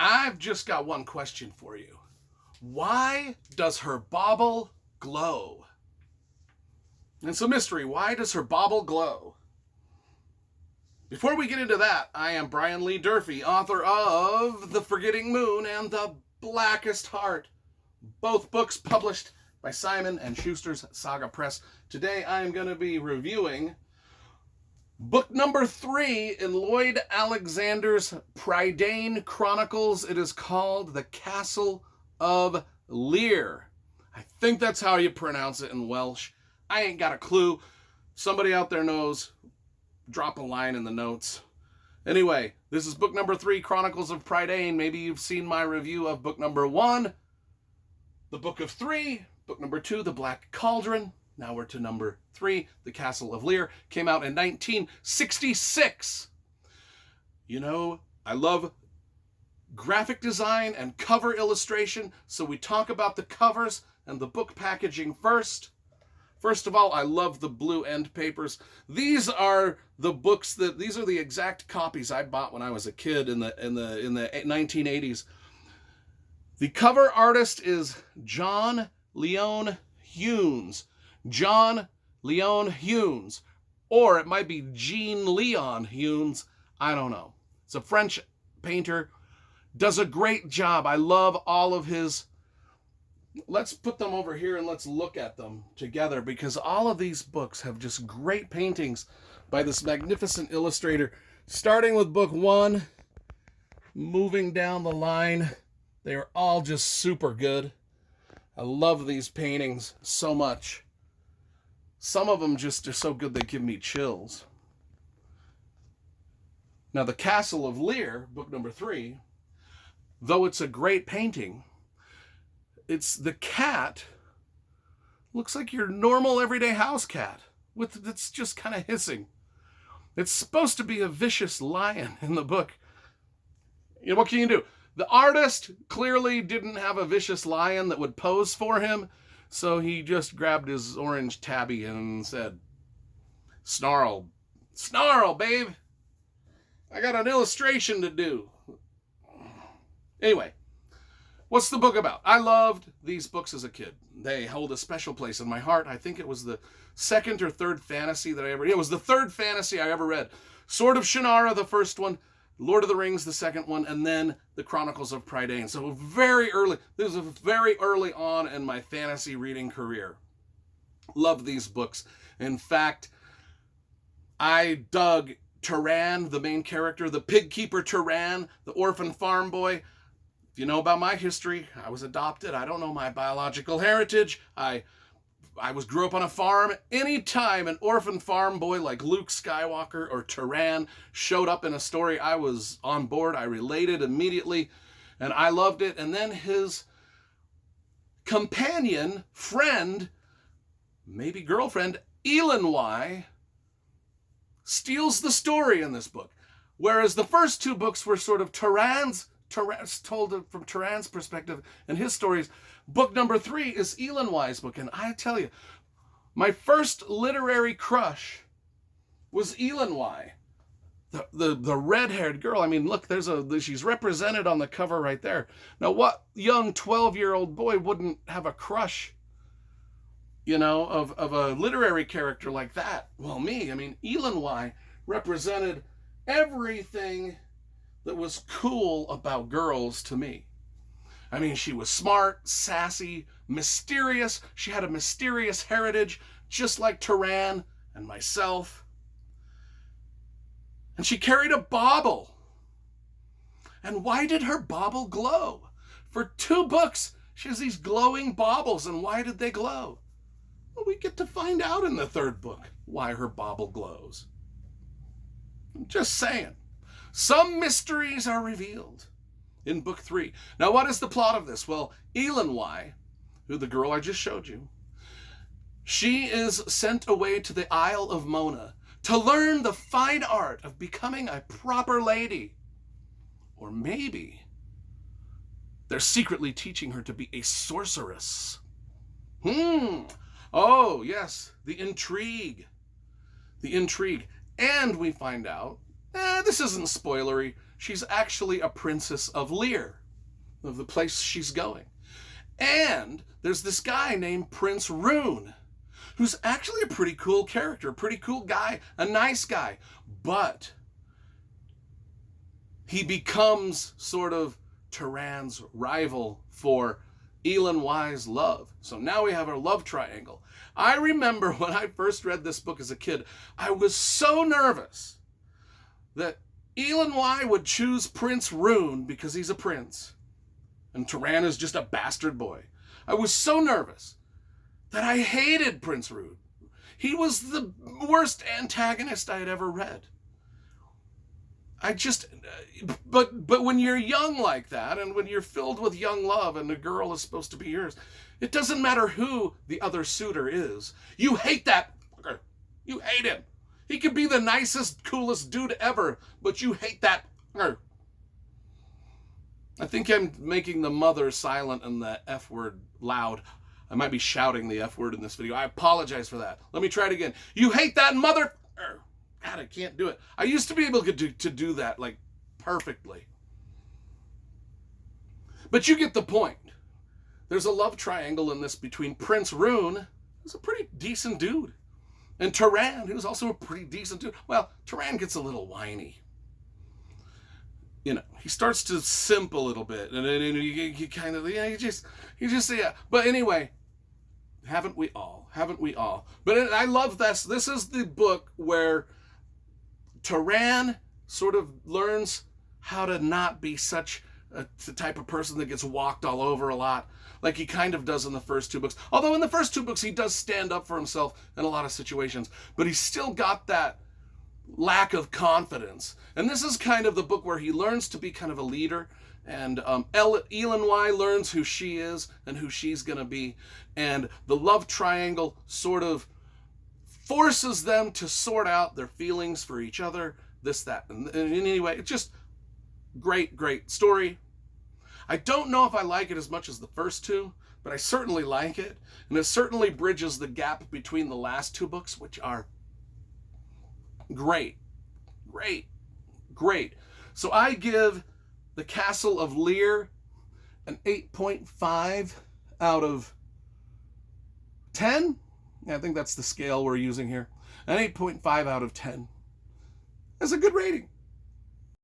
I've just got one question for you. Why does her bauble glow? It's a mystery. Why does her bauble glow? Before we get into that, I am Brian Lee Durfee, author of The Forgetting Moon and The Blackest Heart, both books published by Simon & Schuster's Saga Press. Today I am going to be reviewing book number 3 in Lloyd Alexander's Prydain Chronicles. It is called The Castle of Llyr. I think that's how you pronounce it in Welsh. I ain't got a clue. Somebody out there knows. Drop a line in the notes. Anyway, this is book number 3, Chronicles of Prydain. Maybe you've seen my review of book number 1, The Book of 3, book number 2, The Black Cauldron. Now we're to number 3, The Castle of Llyr. Came out in 1966. You know, I love graphic design and cover illustration, so we talk about the covers and the book packaging first. First of all, I love the blue end papers. These are the books these are the exact copies I bought when I was a kid in the 1980s. The cover artist is John Leon Hunes. John Leon Hunes. Or it might be Jean Leon Hunes. I don't know. It's a French painter. Does a great job. I love all of his. Let's put them over here and let's look at them together, because all of these books have just great paintings by this magnificent illustrator. Starting with book 1, moving down the line, they are all just super good. I love these paintings so much. Some of them just are so good they give me chills. Now, The Castle of Llyr, book number 3, though it's a great painting, it's the cat looks like your normal everyday house cat it's just kind of hissing. It's supposed to be a vicious lion in the book. You know, what can you do? The artist clearly didn't have a vicious lion that would pose for him, so he just grabbed his orange tabby and said, "Snarl, snarl, babe. I got an illustration to do." Anyway, what's the book about? I loved these books as a kid. They hold a special place in my heart. I think it was the second or third fantasy that I ever... It was the third fantasy I ever read. Sword of Shannara, the first one. Lord of the Rings, the second one. And then the Chronicles of Prydain. So very early. This was very early on in my fantasy reading career. Love these books. In fact, I dug Turan, the main character, the pig keeper Turan, the orphan farm boy. If you know about my history, I was adopted. I don't know my biological heritage. I grew up on a farm. Anytime an orphan farm boy like Luke Skywalker or Turan showed up in a story, I was on board. I related immediately, and I loved it. And then his companion, friend, maybe girlfriend, Elenwy, steals the story in this book. Whereas the first 2 books were sort of Turan's told from Turan's perspective and his stories. Book number 3 is Elenwy's book, and I tell you, my first literary crush was Elenwy, the red-haired girl. I mean, look, she's represented on the cover right there. Now, what young 12-year-old boy wouldn't have a crush, you know, of a literary character like that? Well, me. I mean, Elenwy represented everything that was cool about girls to me. I mean, she was smart, sassy, mysterious. She had a mysterious heritage, just like Turan and myself. And she carried a bauble. And why did her bauble glow? For 2 books, she has these glowing baubles, and why did they glow? Well, we get to find out in the 3rd book why her bauble glows. I'm just saying. Some mysteries are revealed in book 3. Now, what is the plot of this? Well, Elenwy, who the girl I just showed you, she is sent away to the Isle of Mona to learn the fine art of becoming a proper lady. Or maybe they're secretly teaching her to be a sorceress. Oh, yes, the intrigue. The intrigue. And we find out This isn't spoilery. She's actually a princess of Llyr, of the place she's going. And there's this guy named Prince Rune, who's actually a pretty cool character, a pretty cool guy, a nice guy. But he becomes sort of Turan's rival for Elenwy's love. So now we have our love triangle. I remember when I first read this book as a kid, I was so nervous that Elenwy would choose Prince Rune because he's a prince, and Turan is just a bastard boy. I was so nervous that I hated Prince Rune. He was the worst antagonist I had ever read. But when you're young like that, and when you're filled with young love, and the girl is supposed to be yours, it doesn't matter who the other suitor is. You hate that fucker. You hate him. He could be the nicest, coolest dude ever, but you hate that fucker. I think I'm making the mother silent and the F word loud. I might be shouting the F word in this video. I apologize for that. Let me try it again. You hate that mother... God, I can't do it. I used to be able to do that, like, perfectly. But you get the point. There's a love triangle in this between Prince Rune, who's a pretty decent dude, and Turan, who's also a pretty decent dude. Well, Turan gets a little whiny. You know, he starts to simp a little bit, and he kind of, yeah, he just, yeah. But anyway, haven't we all? Haven't we all? But I love this. This is the book where Turan sort of learns how to not be such the type of person that gets walked all over a lot, like he kind of does in the first two books. Although in the first two books, he does stand up for himself in a lot of situations, but he's still got that lack of confidence. And this is kind of the book where he learns to be kind of a leader, and Elenwy learns who she is and who she's going to be, and the love triangle sort of forces them to sort out their feelings for each other, this, that, and anyway, it's just great, great story. I don't know if I like it as much as the first two, but I certainly like it, and it certainly bridges the gap between the last two books, which are great, great, great. So I give The Castle of Llyr an 8.5 out of 10. I think that's the scale we're using here. An 8.5 out of 10. That's a good rating.